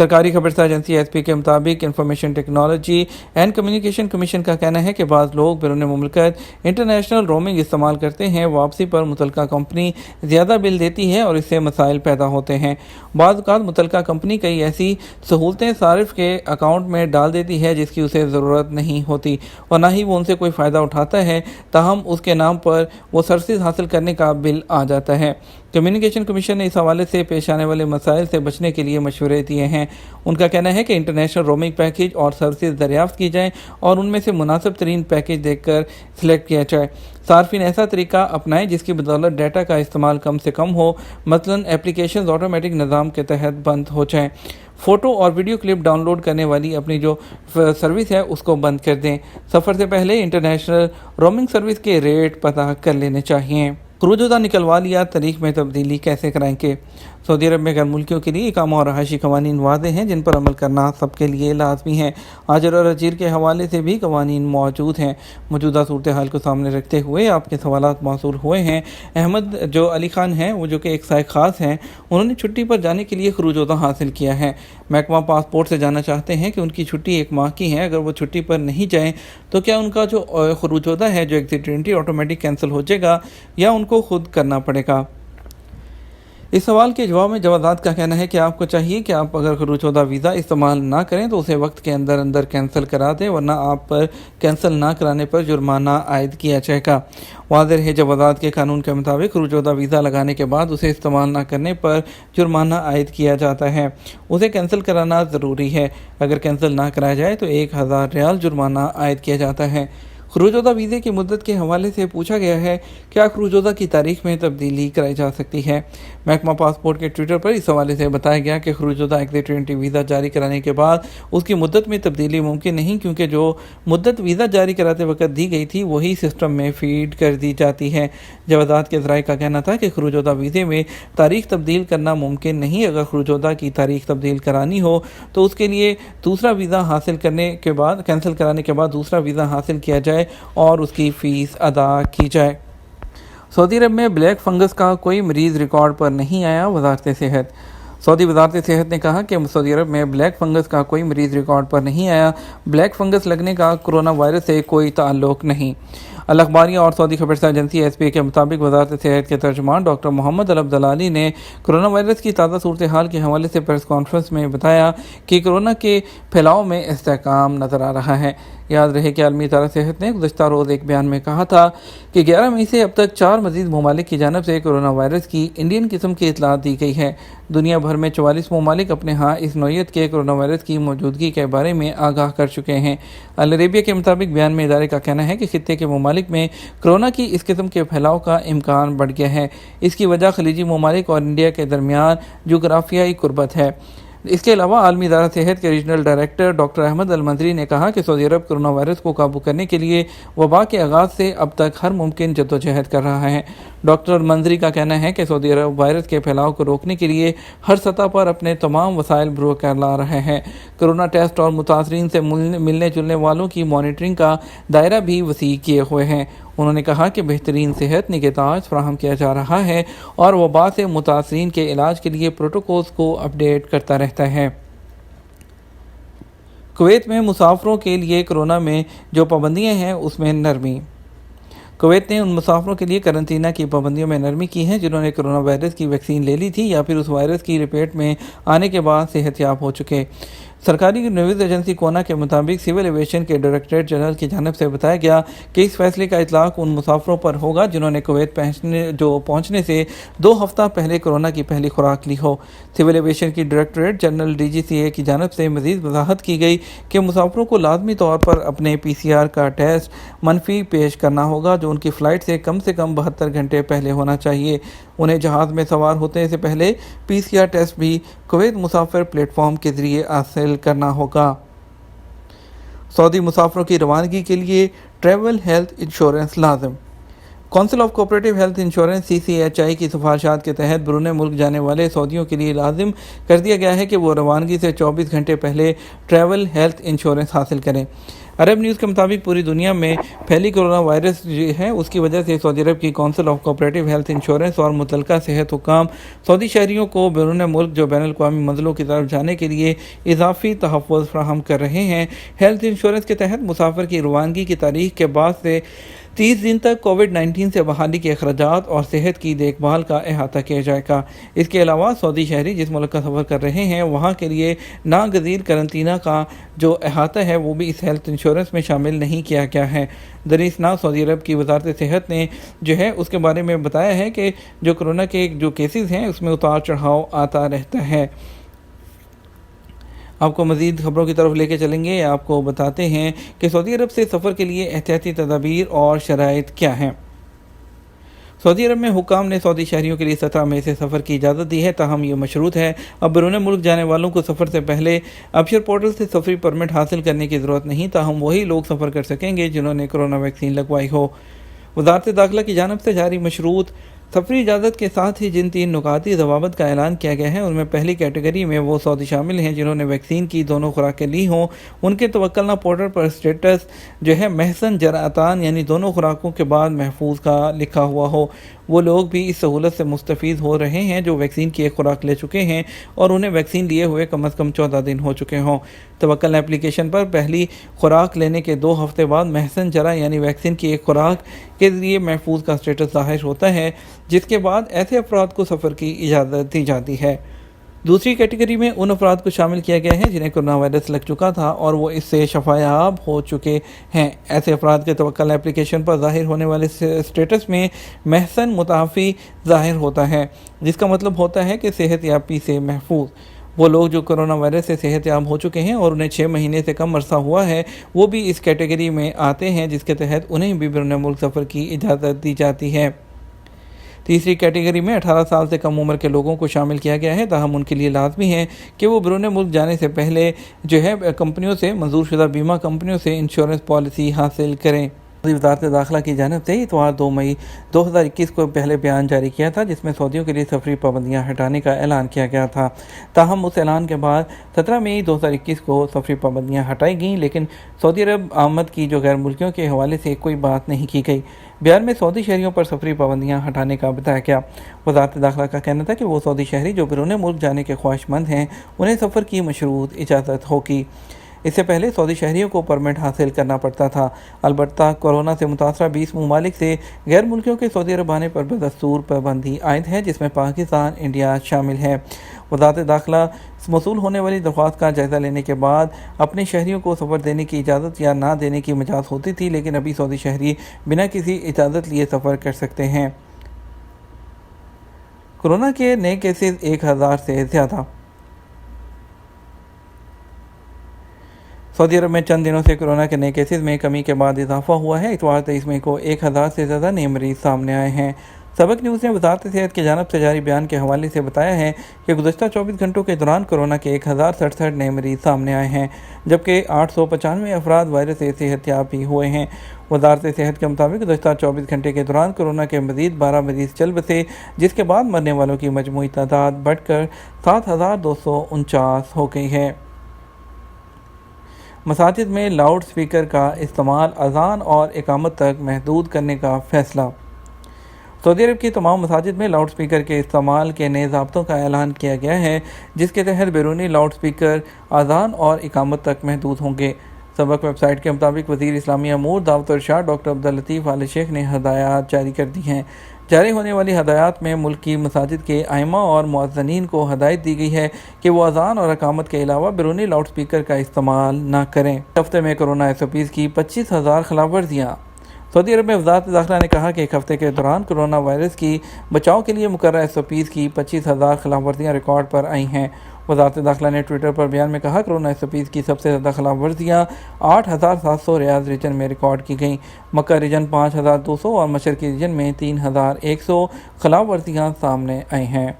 سرکاری خبرساز agency S P کے مطابق information technology and communication commission کا کہنا ہے کہ بعض لوگ بیرون مملکت انٹرنیشنل رومنگ استعمال کرتے ہیں۔ واپسی پر متعلقہ کمپنی زیادہ بل دیتی ہے اور اس سے مسائل پیدا ہوتے ہیں۔ بعض اوقات متعلقہ کمپنی کئی ایسی سہولتیں صارف کے اکاؤنٹ میں ڈال دیتی ہے جس کی اسے ضرورت نہیں ہوتی اور نہ ہی وہ ان سے کوئی فائدہ اٹھاتا ہے، تاہم اس کے نام پر وہ سروسز حاصل کرنے کا بل آ جاتا ہے۔ کمیونیکیشن کمیشن نے اس حوالے سے پیش آنے والے مسائل سے بچنے کے لیے مشورے دیے ہیں۔ ان کا کہنا ہے کہ انٹرنیشنل رومنگ پیکیج اور سروسز دریافت کی جائیں اور ان میں سے مناسب ترین پیکیج دیکھ کر سلیکٹ کیا جائے۔ صارفین ایسا طریقہ اپنائیں جس کی بدولت ڈیٹا کا استعمال کم سے کم ہو، مثلاً ایپلیکیشنز آٹومیٹک نظام کے تحت بند ہو جائیں۔ فوٹو اور ویڈیو کلپ ڈاؤن لوڈ کرنے والی اپنی جو سروس ہے اس کو بند کر دیں۔ سفر سے پہلے انٹرنیشنل رومنگ سروس کے ریٹ پتہ کر لینے چاہیے۔ خروج ہوتا نکلوا لیا، تاریخ میں تبدیلی کیسے کرائیں گے؟ سعودی عرب میں غیر ملکیوں کے لیے اقامہ اور رہائشی قوانین واضح ہیں جن پر عمل کرنا سب کے لیے لازمی ہے۔ ہاجر اور اجیر کے حوالے سے بھی قوانین موجود ہیں۔ موجودہ صورتحال کو سامنے رکھتے ہوئے آپ کے سوالات موصول ہوئے ہیں۔ احمد جو علی خان ہیں، وہ جو کہ ایک سائق خاص ہیں، انہوں نے چھٹی پر جانے کے لیے خروج ہوتا حاصل کیا ہے۔ محکمہ پاسپورٹ سے جاننا چاہتے ہیں کہ ان کی چھٹی 1 ماہ کی ہے، اگر وہ چھٹی پر نہیں جائیں تو کیا ان کا جو خروج ہوتا ہے جو ایگزٹ انٹری آٹومیٹک کینسل ہو جائے گا یا ان کو خود کرنا پڑے گا؟ اس سوال کے جواب میں جوازات کا کہنا ہے کہ آپ کو چاہیے کہ آپ اگر خروج ہوتا ویزا استعمال نہ کریں تو اسے وقت کے اندر کینسل کرا دیں، ورنہ آپ پر کینسل نہ کرانے پر جرمانہ عائد کیا جائے گا۔ واضح ہے جوازات کے قانون کے مطابق خروج ہوتا ویزا لگانے کے بعد اسے استعمال نہ کرنے پر جرمانہ عائد کیا جاتا ہے۔ اسے کینسل کرانا ضروری ہے۔ اگر کینسل نہ کرایا جائے تو 1000 ریال جرمانہ عائد کیا جاتا ہے۔ خروج ہوتا ویزے کی مدت کے حوالے سے پوچھا گیا ہے کیا خروج ہوتا کی تاریخ میں تبدیلی کرائی جا سکتی ہے؟ محکمہ پاسپورٹ کے ٹویٹر پر اس حوالے سے بتایا گیا کہ خروج ہوتا ایگزٹ انٹری ویزا جاری کرانے کے بعد اس کی مدت میں تبدیلی ممکن نہیں، کیونکہ جو مدت ویزا جاری کراتے وقت دی گئی تھی وہی سسٹم میں فیڈ کر دی جاتی ہے۔ جوازات کے ذرائع کا کہنا تھا کہ خروج ہوتا ویزے میں تاریخ تبدیل کرنا ممکن نہیں۔ اگر خروج ہوتا کی تاریخ تبدیل کرانی ہو تو اس کے لیے دوسرا ویزا حاصل کرنے کے بعد کینسل کرانے کے بعد دوسرا ویزا حاصل کیا جائے اور اس کی فیس ادا کی جائے۔ سعودی عرب میں بلیک فنگس کا کوئی مریض ریکارڈ پر نہیں آیا، وزارت صحت۔ سعودی وزارت صحت نے کہا کہ سعودی عرب میں بلیک فنگس کا کوئی مریض ریکارڈ پر نہیں آیا۔ بلیک فنگس لگنے کا کرونا وائرس سے کوئی تعلق نہیں۔ الاخباریہ اور سعودی خبرساز ایجنسی ایس پی کے مطابق وزارت صحت کے ترجمان ڈاکٹر محمد العبدلانی نے کرونا وائرس کی تازہ صورتحال کے حوالے سے پریس کانفرنس میں بتایا کہ کرونا کے پھیلاؤ میں استحکام نظر آ رہا ہے۔ یاد رہے کہ عالمی ادارہ صحت نے گزشتہ روز ایک بیان میں کہا تھا کہ 11 مئی سے اب تک 4 مزید ممالک کی جانب سے کرونا وائرس کی انڈین قسم کی اطلاعات دی گئی ہے۔ دنیا بھر میں 44 ممالک اپنے ہاں اس نوعیت کے کرونا وائرس کی موجودگی کے بارے میں آگاہ کر چکے ہیں۔ العربیہ کے مطابق بیان میں ادارے کا کہنا ہے کہ خطے کے ممالک میں کرونا کی اس قسم کے پھیلاؤ کا امکان بڑھ گیا ہے۔ اس کی وجہ خلیجی ممالک اور انڈیا کے درمیان جغرافیائی قربت ہے۔ اس کے علاوہ عالمی ادارہ صحت کے ریجنل ڈائریکٹر ڈاکٹر احمد المنذری نے کہا کہ سعودی عرب کرونا وائرس کو قابو کرنے کے لیے وبا کے آغاز سے اب تک ہر ممکن جدوجہد کر رہا ہے۔ ڈاکٹر المنذری کا کہنا ہے کہ سعودی عرب وائرس کے پھیلاؤ کو روکنے کے لیے ہر سطح پر اپنے تمام وسائل بروئے کار لا رہے ہیں۔ کرونا ٹیسٹ اور متاثرین سے ملنے جلنے والوں کی مانیٹرنگ کا دائرہ بھی وسیع کیے ہوئے ہیں۔ انہوں نے کہا کہ بہترین صحت نگہداشت فراہم کیا جا رہا ہے اور وبا سے متاثرین کے علاج کے لیے پروٹوکولز کو اپ ڈیٹ کرتا رہتا ہے۔ کویت میں مسافروں کے لیے کرونا میں جو پابندیاں ہیں اس میں نرمی۔ کویت نے ان مسافروں کے لیے قرنطینہ کی پابندیوں میں نرمی کی ہے جنہوں نے کرونا وائرس کی ویکسین لے لی تھی یا پھر اس وائرس کی لپیٹ میں آنے کے بعد صحت یاب ہو چکے۔ سرکاری نیوز ایجنسی کونا کے مطابق سول ایویشن کے ڈائریکٹریٹ جنرل کی جانب سے بتایا گیا کہ اس فیصلے کا اطلاق ان مسافروں پر ہوگا جنہوں نے کویت پہنچنے سے 2 ہفتہ پہلے کرونا کی پہلی خوراک لی ہو۔ سول ایویشن کی ڈائریکٹریٹ جنرل DGCA کی جانب سے مزید وضاحت کی گئی کہ مسافروں کو لازمی طور پر اپنے PCR کا ٹیسٹ منفی پیش کرنا ہوگا جو ان کی فلائٹ سے کم 72 گھنٹے پہلے ہونا چاہیے۔ انہیں جہاز میں سوار ہونے سے پہلے PCR ٹیسٹ بھی کویت مسافر پلیٹ فارم کے ذریعے حاصل کرنا ہوگا۔ سعودی مسافروں کی روانگی کے لیے ٹریول ہیلتھ انشورنس لازم۔ Council of cooperative health insurance CCHI کی سفارشات کے تحت بیرون ملک جانے والے سعودیوں کے لیے لازم کر دیا گیا ہے کہ وہ روانگی سے 24 گھنٹے پہلے ٹریول ہیلتھ انشورنس حاصل کریں۔ عرب نیوز کے مطابق پوری دنیا میں پھیلی کورونا وائرس جو ہے اس کی وجہ سے سعودی عرب کی council of cooperative health insurance اور متعلقہ صحت حکام سعودی شہریوں کو بیرون ملک جو بین الاقوامی منزلوں کی طرف جانے کے لیے اضافی تحفظ فراہم کر رہے ہیں۔ ہیلتھ انشورنس کے تحت مسافر کی روانگی کی تاریخ کے بعد سے 30 دن تک کووڈ-19 سے بحالی کے اخراجات اور صحت کی دیکھ بھال کا احاطہ کیا جائے گا۔ اس کے علاوہ سعودی شہری جس ملک کا سفر کر رہے ہیں وہاں کے لیے ناگزیر قرنطینہ کا جو احاطہ ہے وہ بھی اس ہیلتھ انشورنس میں شامل نہیں کیا گیا ہے۔ درسنا سعودی عرب کی وزارت صحت نے جو ہے اس کے بارے میں بتایا ہے کہ جو کورونا کے جو کیسز ہیں اس میں اتار چڑھاؤ آتا رہتا ہے۔ آپ کو مزید خبروں کی طرف لے کے چلیں گے، آپ کو بتاتے ہیں کہ سعودی عرب سے سفر کے لیے احتیاطی تدابیر اور شرائط کیا ہیں۔ سعودی عرب میں حکام نے سعودی شہریوں کے لیے 17 مئی سے سفر کی اجازت دی ہے، تاہم یہ مشروط ہے۔ اب بیرون ملک جانے والوں کو سفر سے پہلے ابشر پورٹل سے سفری پرمٹ حاصل کرنے کی ضرورت نہیں، تاہم وہی لوگ سفر کر سکیں گے جنہوں نے کورونا ویکسین لگوائی ہو۔ وزارت داخلہ کی جانب سے جاری مشروط سفری اجازت کے ساتھ ہی جن 3 نکاتی ضوابط کا اعلان کیا گیا ہے ان میں پہلی کیٹیگری میں وہ سعودی شامل ہیں جنہوں نے ویکسین کی دونوں خوراکیں لی ہوں، ان کے توکلنا پورٹل پر اسٹیٹس جو ہے محسن جرعتان یعنی دونوں خوراکوں کے بعد محفوظ کا لکھا ہوا ہو۔ وہ لوگ بھی اس سہولت سے مستفید ہو رہے ہیں جو ویکسین کی ایک خوراک لے چکے ہیں اور انہیں ویکسین لیے ہوئے کم از کم 14 دن ہو چکے ہوں۔ توکلنا اپلیکیشن پر پہلی خوراک لینے کے 2 ہفتے بعد محسن جرع یعنی ویکسین کی ایک خوراک کے ذریعے محفوظ کا اسٹیٹس ظاہر ہوتا ہے، جس کے بعد ایسے افراد کو سفر کی اجازت دی جاتی ہے۔ دوسری کیٹیگری میں ان افراد کو شامل کیا گیا ہے جنہیں کورونا وائرس لگ چکا تھا اور وہ اس سے شفا یاب ہو چکے ہیں۔ ایسے افراد کے توکلنا اپلیکیشن پر ظاہر ہونے والے اسٹیٹس میں محسن متعافی ظاہر ہوتا ہے، جس کا مطلب ہوتا ہے کہ صحت یابی سے محفوظ۔ وہ لوگ جو کورونا وائرس سے صحت یاب ہو چکے ہیں اور انہیں 6 مہینے سے کم عرصہ ہوا ہے وہ بھی اس کیٹیگری میں آتے ہیں، جس کے تحت انہیں بھی بیرون ملک سفر کی اجازت دی جاتی ہے۔ تیسری کیٹیگری میں 18 سال سے کم عمر کے لوگوں کو شامل کیا گیا ہے، تاہم ان کے لیے لازمی ہے کہ وہ بیرون ملک جانے سے پہلے جو ہے کمپنیوں سے منظور شدہ بیمہ کمپنیوں سے انشورنس پالیسی حاصل کریں۔ وزارت داخلہ کی جانب سے اتوار 2 مئی 2021 کو پہلے بیان جاری کیا تھا جس میں سعودیوں کے لیے سفری پابندیاں ہٹانے کا اعلان کیا گیا تھا، تاہم اس اعلان کے بعد 17 مئی 2021 کو سفری پابندیاں ہٹائی گئیں، لیکن سعودی عرب آمد کی جو غیر ملکیوں کے حوالے سے کوئی بات نہیں کی گئی۔ بیان میں سعودی شہریوں پر سفری پابندیاں ہٹانے کا بتایا گیا۔ وزارت داخلہ کا کہنا تھا کہ وہ سعودی شہری جو بیرون ملک جانے کے خواہش مند ہیں انہیں سفر کی مشروط اجازت ہوگی۔ اس سے پہلے سعودی شہریوں کو پرمٹ حاصل کرنا پڑتا تھا، البتہ کورونا سے متاثرہ 20 ممالک سے غیر ملکیوں کے سعودی عرب آنے پر بدستور پابندی عائد ہے، جس میں پاکستان، انڈیا شامل ہے۔ وزارت داخلہ موصول ہونے والی درخواست کا جائزہ لینے کے بعد اپنے شہریوں کو سفر دینے کی اجازت یا نہ دینے کی مجاز ہوتی تھی، لیکن ابھی سعودی شہری بنا کسی اجازت لیے سفر کر سکتے ہیں۔ کورونا کے نئے کیسز 1000 سے زیادہ۔ سعودی عرب میں چند دنوں سے کورونا کے نئے کیسز میں کمی کے بعد اضافہ ہوا ہے۔ اتوار 23 مئی کو 1000 سے زیادہ نئے مریض سامنے آئے ہیں۔ سبق نیوز نے وزارت صحت کی جانب سے جاری بیان کے حوالے سے بتایا ہے کہ گزشتہ 24 گھنٹوں کے دوران کورونا کے 1067 نئے مریض سامنے آئے ہیں، جبکہ 895 افراد وائرس سے صحت یاب بھی ہوئے ہیں۔ وزارت صحت کے مطابق گزشتہ 24 گھنٹے کے دوران کورونا کے مزید 12 مریض چل بسے، جس کے بعد مرنے والوں کی مجموعی تعداد بڑھ کر 7249 ہو گئی ہے۔ مساجد میں لاؤڈ سپیکر کا استعمال اذان اور اقامت تک محدود کرنے کا فیصلہ۔ سعودی عرب کی تمام مساجد میں لاؤڈ سپیکر کے استعمال کے نئے ضابطوں کا اعلان کیا گیا ہے، جس کے تحت بیرونی لاؤڈ سپیکر اذان اور اقامت تک محدود ہوں گے۔ سبق ویب سائٹ کے مطابق وزیر اسلامی امور دعوت ارشاد ڈاکٹر عبداللطیف آل شیخ نے ہدایات جاری کر دی ہیں۔ جاری ہونے والی ہدایات میں ملک کی مساجد کے ائمہ اور مؤذنین کو ہدایت دی گئی ہے کہ وہ اذان اور اقامت کے علاوہ بیرونی لاؤڈ سپیکر کا استعمال نہ کریں۔ ہفتے میں کورونا SOPs کی 25,000 خلاف ورزیاں۔ سعودی عرب میں وزارت داخلہ نے کہا کہ ایک ہفتے کے دوران کورونا وائرس کی بچاؤ کے لیے مقررہ SOPs کی 25,000 خلاف ورزیاں ریکارڈ پر آئی ہیں۔ وزارت داخلہ نے ٹویٹر پر بیان میں کہا کورونا SOPs کی سب سے زیادہ خلاف ورزیاں 8,700 ریاض ریجن میں ریکارڈ کی گئیں، مکہ ریجن 5,200 اور مشرقی ریجن میں 3,100 خلاف ورزیاں سامنے آئی ہیں۔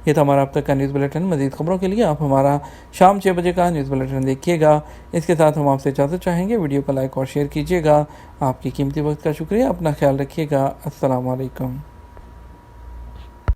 یہ تھا ہمارا اب تک کا نیوز بلیٹن۔ مزید خبروں کے لیے آپ ہمارا شام 6 بجے کا نیوز بلیٹن دیکھیے گا۔ اس کے ساتھ ہم آپ سے اجازت چاہیں گے، ویڈیو کو لائک اور شیئر کیجیے گا۔ آپ کی قیمتی وقت کا شکریہ، اپنا خیال رکھیے گا۔ السلام علیکم۔